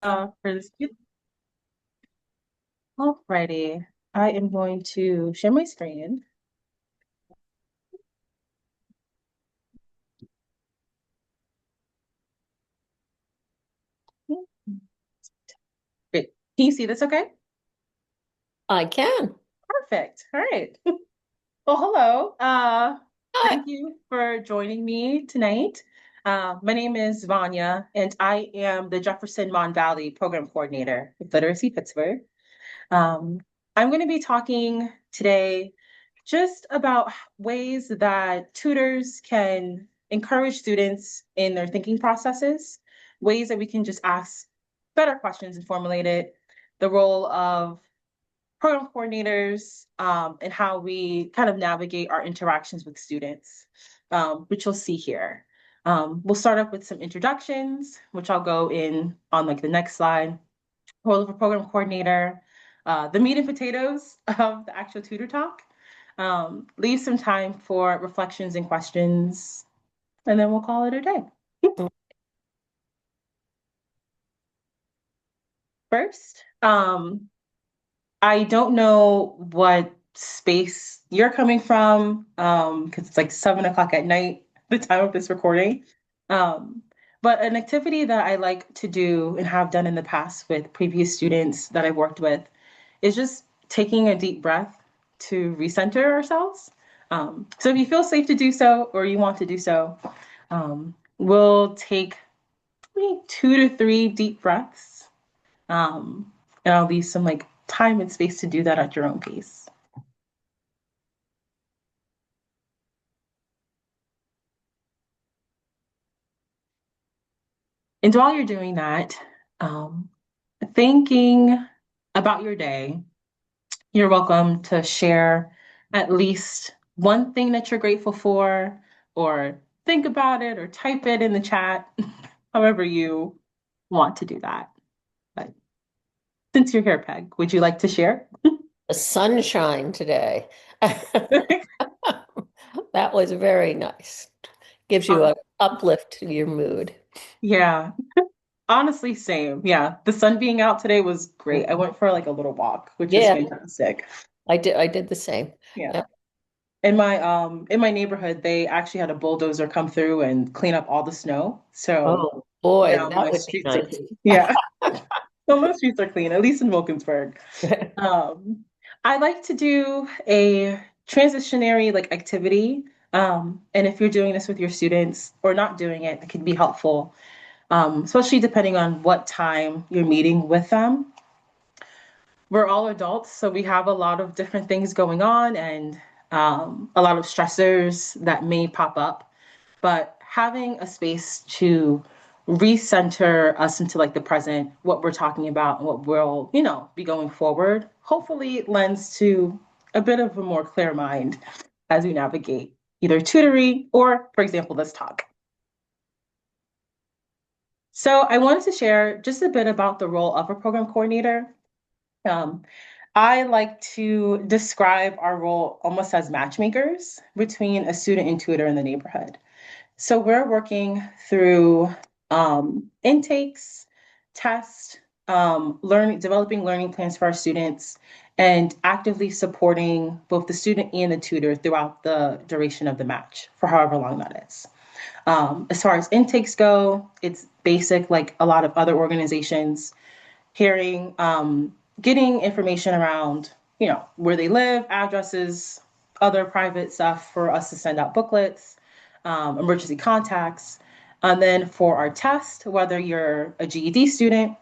For this, alrighty, I am going to share my screen. Great. Can you see this okay? I can. Perfect. All right. Well, hello. Hi. Thank you for joining me tonight. My name is Vanya, and I am the Jefferson Mon Valley Program Coordinator with Literacy Pittsburgh. Um, I'm going to be talking today just about ways that tutors can encourage students in their thinking processes, ways that we can just ask better questions and formulate it, the role of program coordinators, and how we kind of navigate our interactions with students, which you'll see here. We'll start up with some introductions, which I'll go in on like the next slide. Role of a program coordinator, the meat and potatoes of the actual tutor talk. Leave some time for reflections and questions, and then we'll call it a day. First, I don't know what space you're coming from, because it's like 7 o'clock at night, the time of this recording. Um, but an activity that I like to do and have done in the past with previous students that I've worked with is just taking a deep breath to recenter ourselves. So if you feel safe to do so or you want to do so, we'll take maybe 2 to 3 deep breaths. And I'll leave some like time and space to do that at your own pace. And while you're doing that, um, thinking about your day, you're welcome to share at least one thing that you're grateful for, or think about it, or type it in the chat, however you want to do that. But since you're here, Peg, would you like to share? The sunshine today. That was very nice. Gives you Uh, a uplift to your mood. yeah, honestly, same. Yeah, the sun being out today was great. I went for like a little walk, which was Yeah, fantastic. I did the same. Yeah. Yeah. In my neighborhood, they actually had a bulldozer come through and clean up all the snow. So Oh boy, now that my would be streets are nice. clean. Yeah. So my streets are clean, at least in Wilkinsburg. Um, I like to do a transitionary like activity. And if you're doing this with your students or not doing it, it can be helpful, especially depending on what time you're meeting with them. We're all adults, so we have a lot of different things going on and a lot of stressors that may pop up. But having a space to recenter us into like the present, what we're talking about, and what we'll, be going forward, hopefully lends to a bit of a more clear mind as we navigate either tutoring or, for example, this talk. So I wanted to share just a bit about the role of a program coordinator. Um, I like to describe our role almost as matchmakers between a student and tutor in the neighborhood. So we're working through intakes, tests, developing learning plans for our students, and actively supporting both the student and the tutor throughout the duration of the match for however long that is. As far as intakes go, it's basic like a lot of other organizations hearing, getting information around, where they live, addresses, other private stuff for us to send out booklets, emergency contacts. And then for our test, whether you're a GED student,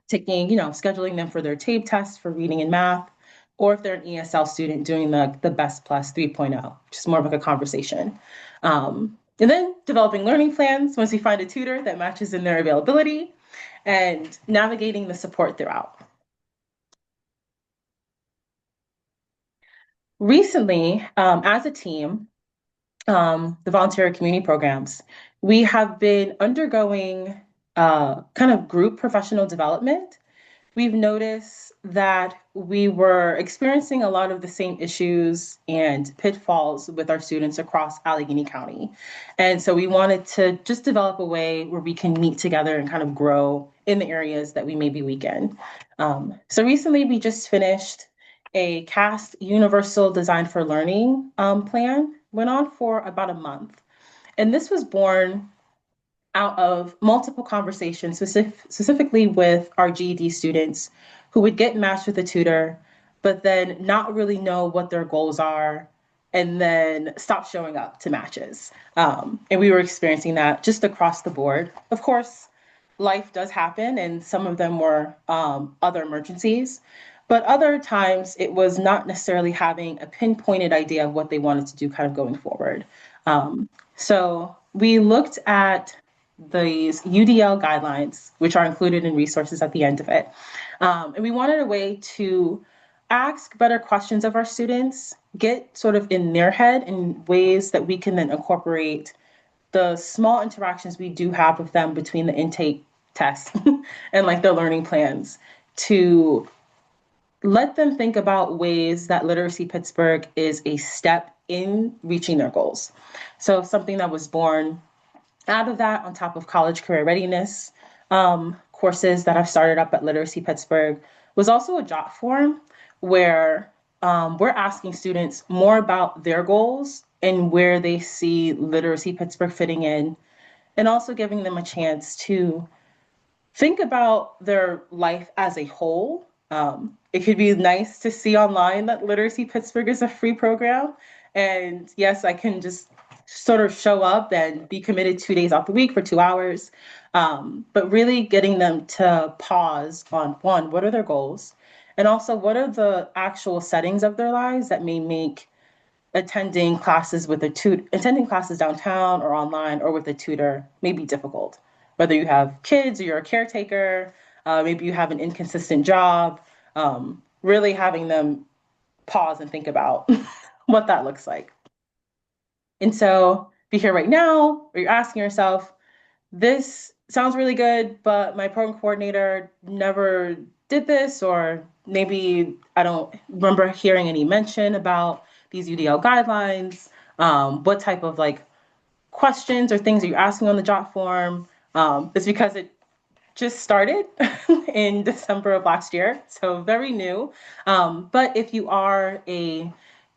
taking, scheduling them for their TABE test for reading and math, or if they're an ESL student doing the Best Plus 3.0, which is more of like a conversation. And then developing learning plans once we find a tutor that matches in their availability and navigating the support throughout. Recently, as a team, the voluntary community programs, we have been undergoing kind of group professional development. We've noticed that we were experiencing a lot of the same issues and pitfalls with our students across Allegheny County. And so we wanted to just develop a way where we can meet together and kind of grow in the areas that we may be weak in. So recently we just finished a CAST Universal Design for Learning plan, went on for about a month. And this was born out of multiple conversations, specifically with our GED students who would get matched with a tutor, but then not really know what their goals are and then stop showing up to matches. And we were experiencing that just across the board. Of course, life does happen, and some of them were other emergencies. But other times it was not necessarily having a pinpointed idea of what they wanted to do kind of going forward. So we looked at these UDL guidelines, which are included in resources at the end of it. And we wanted a way to ask better questions of our students, get sort of in their head in ways that we can then incorporate the small interactions we do have with them between the intake tests and like their learning plans to let them think about ways that Literacy Pittsburgh is a step in reaching their goals. So something that was born out of that, on top of college career readiness courses that I've started up at Literacy Pittsburgh, was also a jot form where we're asking students more about their goals and where they see Literacy Pittsburgh fitting in, and also giving them a chance to think about their life as a whole. It could be nice to see online that Literacy Pittsburgh is a free program. And yes, I can just sort of show up and be committed 2 days out the week for 2 hours. But really getting them to pause on one, what are their goals? And also, what are the actual settings of their lives that may make attending classes downtown or online or with a tutor may be difficult. Whether you have kids or you're a caretaker, maybe you have an inconsistent job, really having them pause and think about what that looks like. And so if you're here right now, or you're asking yourself, this sounds really good, but my program coordinator never did this, or maybe I don't remember hearing any mention about these UDL guidelines. What type of like questions or things are you asking on the jot form? It's because it just started in December of last year, so very new. But if you are a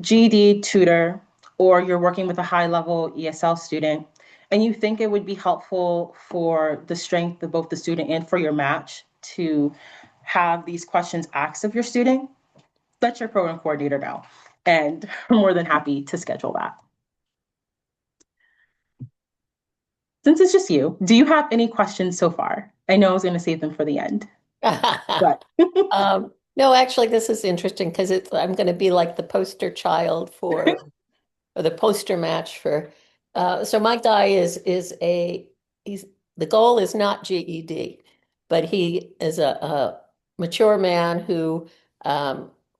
GED tutor or you're working with a high level ESL student and you think it would be helpful for the strength of both the student and for your match to have these questions asked of your student, let your program coordinator know. And we're more than happy to schedule that. Since it's just you, do you have any questions so far? I know I was going to save them for the end, but No, actually, this is interesting because I'm going to be like the poster child for or the poster match for. So my guy is a he's the goal is not GED, but he is a mature man who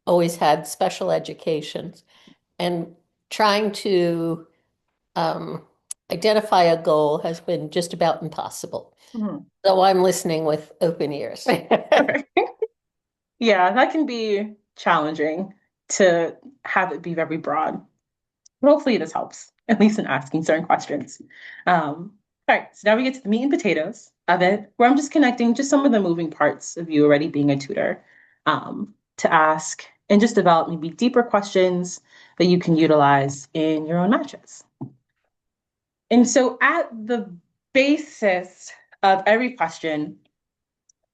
always had special educations and trying to um, identify a goal has been just about impossible. Mhm. So I'm listening with open ears. Okay. Yeah, that can be challenging to have it be very broad. But hopefully this helps, at least in asking certain questions. All right, so now we get to the meat and potatoes of it, where I'm just connecting just some of the moving parts of you already being a tutor to ask and just develop maybe deeper questions that you can utilize in your own matches. And so at the basis of every question,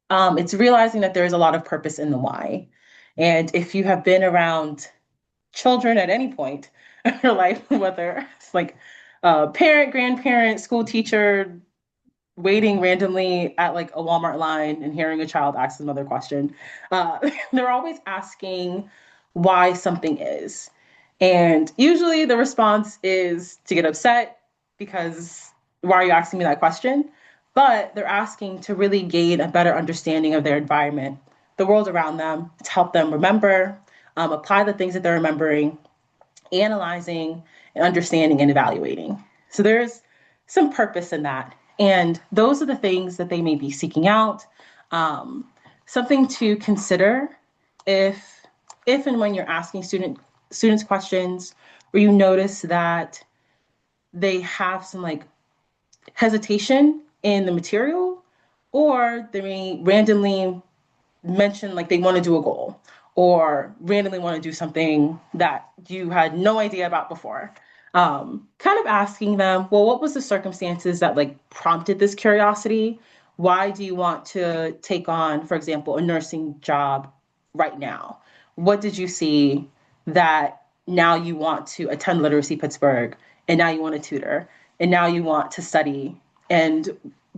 it's realizing that there is a lot of purpose in the why. And if you have been around children at any point in your life, whether it's like a parent, grandparent, school teacher, waiting randomly at like a Walmart line and hearing a child ask another question, they're always asking why something is. And usually the response is to get upset because why are you asking me that question? But they're asking to really gain a better understanding of their environment, the world around them, to help them remember, apply the things that they're remembering, analyzing, and understanding and evaluating. So there's some purpose in that. And those are the things that they may be seeking out. Um, Something to consider if and when you're asking students questions, or you notice that they have some like hesitation in the material, or they may randomly mention like they want to do a goal or randomly want to do something that you had no idea about before. Kind of asking them, well, what was the circumstances that like prompted this curiosity? Why do you want to take on, for example, a nursing job right now? What did you see that now you want to attend Literacy Pittsburgh and now you want to tutor and now you want to study? And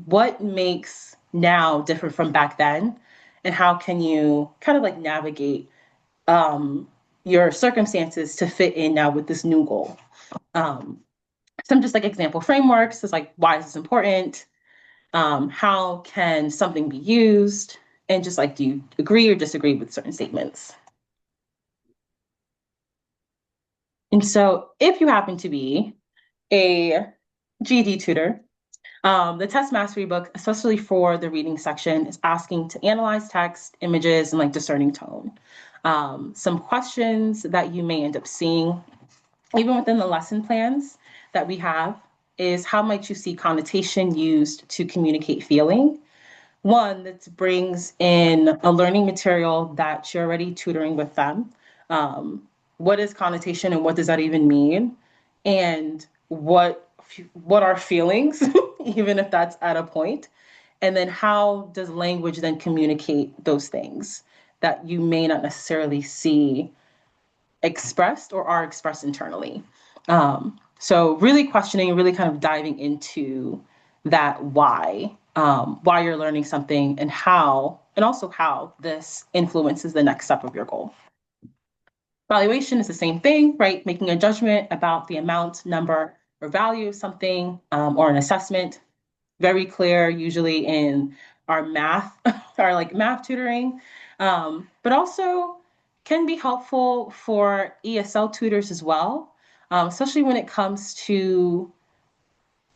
what makes now different from back then? And how can you kind of like navigate um, your circumstances to fit in now with this new goal? Um, some just like example frameworks is like, why is this important? How can something be used? And just like, do you agree or disagree with certain statements? And so if you happen to be a GED tutor, the test mastery book, especially for the reading section, is asking to analyze text, images, and like discerning tone. Some questions that you may end up seeing, even within the lesson plans that we have, is how might you see connotation used to communicate feeling? One that brings in a learning material that you're already tutoring with them. Um, what is connotation and what does that even mean? And what are feelings, even if that's at a point? And then how does language then communicate those things that you may not necessarily see expressed or are expressed internally? So really questioning, really kind of diving into that why you're learning something and also how this influences the next step of your goal. Valuation is the same thing, right? Making a judgment about the amount, number, or value of something or an assessment. Very clear, usually in our math, our like math tutoring, but also can be helpful for ESL tutors as well, especially when it comes to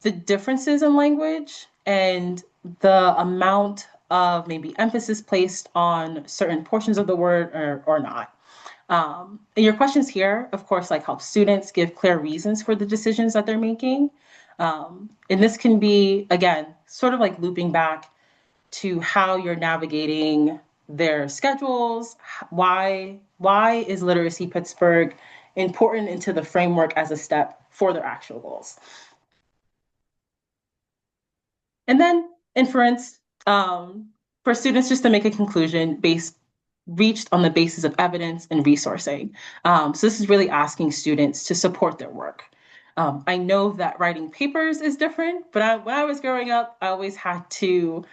the differences in language and the amount of maybe emphasis placed on certain portions of the word or not. And your questions here, of course, like help students give clear reasons for the decisions that they're making. And this can be, again, sort of like looping back to how you're navigating their schedules. Why is Literacy Pittsburgh important into the framework as a step for their actual goals? And then inference, for students just to make a conclusion based reached on the basis of evidence and resourcing. So this is really asking students to support their work. I know that writing papers is different, but when I was growing up, I always had to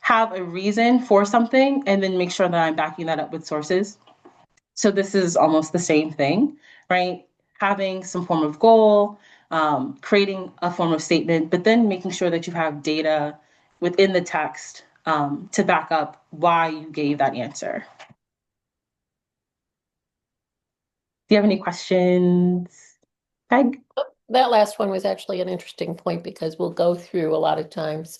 have a reason for something and then make sure that I'm backing that up with sources. So this is almost the same thing, right? Having some form of goal, creating a form of statement, but then making sure that you have data within the text to back up why you gave that answer. Do you have any questions, Peg? That last one was actually an interesting point because we'll go through a lot of times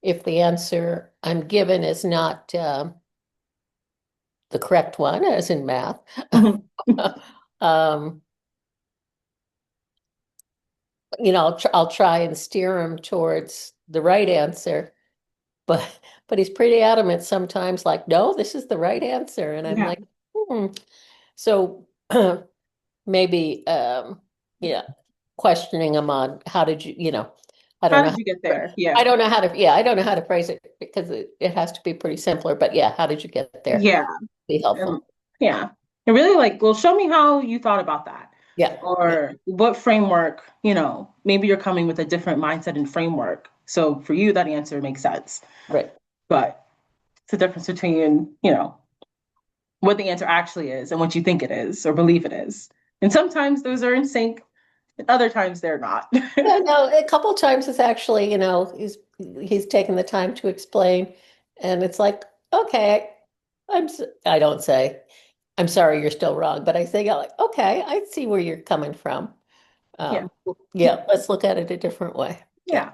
if the answer I'm given is not the correct one, as in math. um, I'll try and steer him towards the right answer, but he's pretty adamant sometimes, like, no, this is the right answer, and I'm Yeah. like, hmm. So maybe yeah, questioning him on how did you, I don't How know. did you get there? Yeah. I don't know how to, yeah, I don't know how to phrase it because it has to be pretty simpler. But yeah, how did you get there? Yeah. Be Um, helpful. yeah. And really like, well, show me how you thought about that. Yeah, yeah, Or what framework, maybe you're coming with a different mindset and framework. So for you, that answer makes sense. right. But it's the difference between, what the answer actually is and what you think it is or believe it is. And sometimes those are in sync, and other times they're not. Yeah, no, a couple times it's actually, he's taken the time to explain, and it's like, okay, I don't say, I'm sorry, you're still wrong, but I say, yeah, like, okay, I see where you're coming from. Yeah. Yeah, let's look at it a different way. Yeah. Yeah.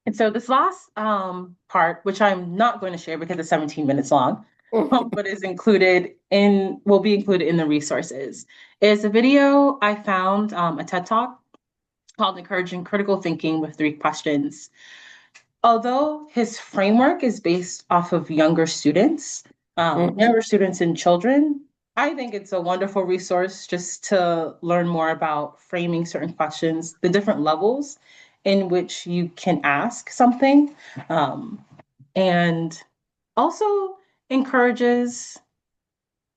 And so this last part, which I'm not going to share because it's 17 minutes long, but will be included in the resources, is a video I found, a TED Talk called Encouraging Critical Thinking with 3 questions. although his framework is based off of Mhm. younger students and children, I think it's a wonderful resource just to learn more about framing certain questions, the different levels in which you can ask something, and also encourages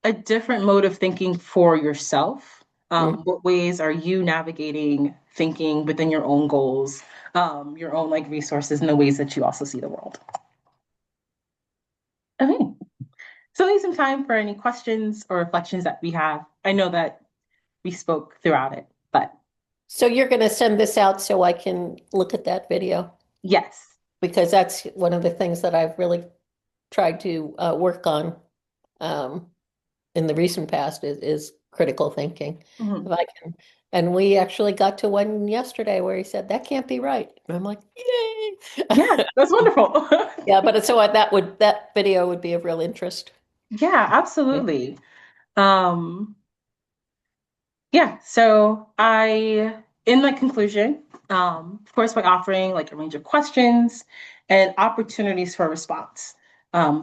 a different mode of thinking for yourself. Mhm. What ways are you navigating thinking within your own goals, your own like resources, and the ways that you also see the world? Okay, so leave some time for any questions or reflections that we have. I know that we spoke throughout it, but So you're going to send this out so I can look at that video yes. because that's one of the things that I've really tried to work on um, in the recent past is critical thinking. If Mhm. I can, and we actually got to one yesterday where he said that can't be right. And I'm like, yay! Yeah, that's wonderful. Yeah, but so that video would be of real interest. Yeah, Yeah. absolutely. Um, Yeah, so in my conclusion, of course, by offering like a range of questions and opportunities for response,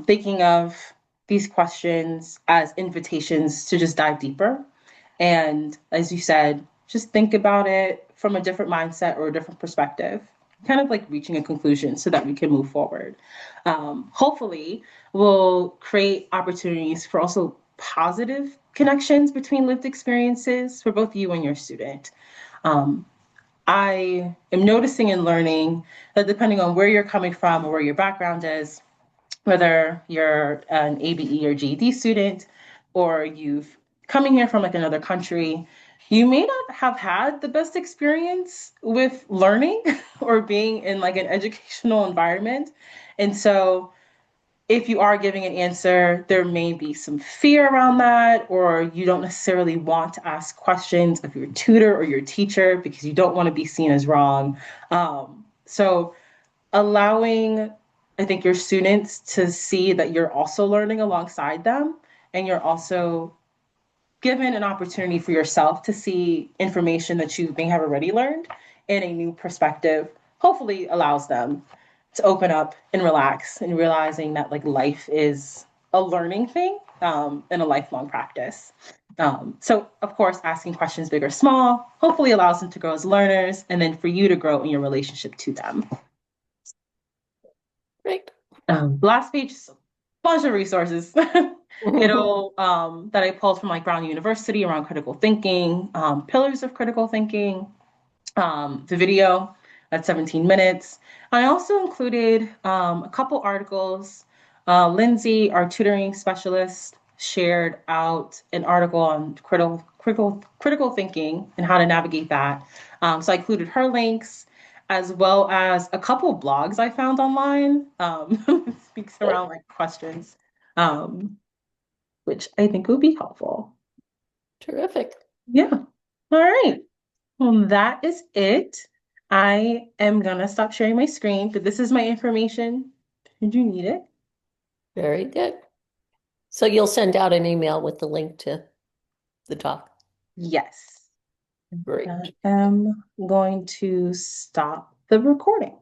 thinking of these questions as invitations to just dive deeper. And as you said, just think about it from a different mindset or a different perspective, kind of like reaching a conclusion so that we can move forward. Hopefully, we'll create opportunities for also positive connections between lived experiences for both you and your student. Um, I am noticing and learning that depending on where you're coming from or where your background is, whether you're an ABE or GED student, or you've coming here from like another country, you may not have had the best experience with learning or being in like an educational environment. And so if you are giving an answer, there may be some fear around that, or you don't necessarily want to ask questions of your tutor or your teacher because you don't want to be seen as wrong. So allowing, I think, your students to see that you're also learning alongside them and you're also given an opportunity for yourself to see information that you may have already learned in a new perspective, hopefully allows them to open up and relax and realizing that like life is a learning thing and a lifelong practice. So, of course, asking questions big or small hopefully allows them to grow as learners and then for you to grow in your relationship to them. Great. The last page is a bunch of resources. It'll that I pulled from like Brown University around critical thinking, pillars of critical thinking, the video at 17 minutes. I also included a couple articles. Lindsay, our tutoring specialist, shared out an article on critical thinking and how to navigate that. So I included her links as well as a couple blogs I found online. Speaks around like questions, um, which I think would be helpful. Terrific. Yeah. All right. Well, that is it. I am gonna stop sharing my screen, but this is my information. Did you need it? Very good. So you'll send out an email with the link to the talk. Yes. I Great. am going to stop the recording.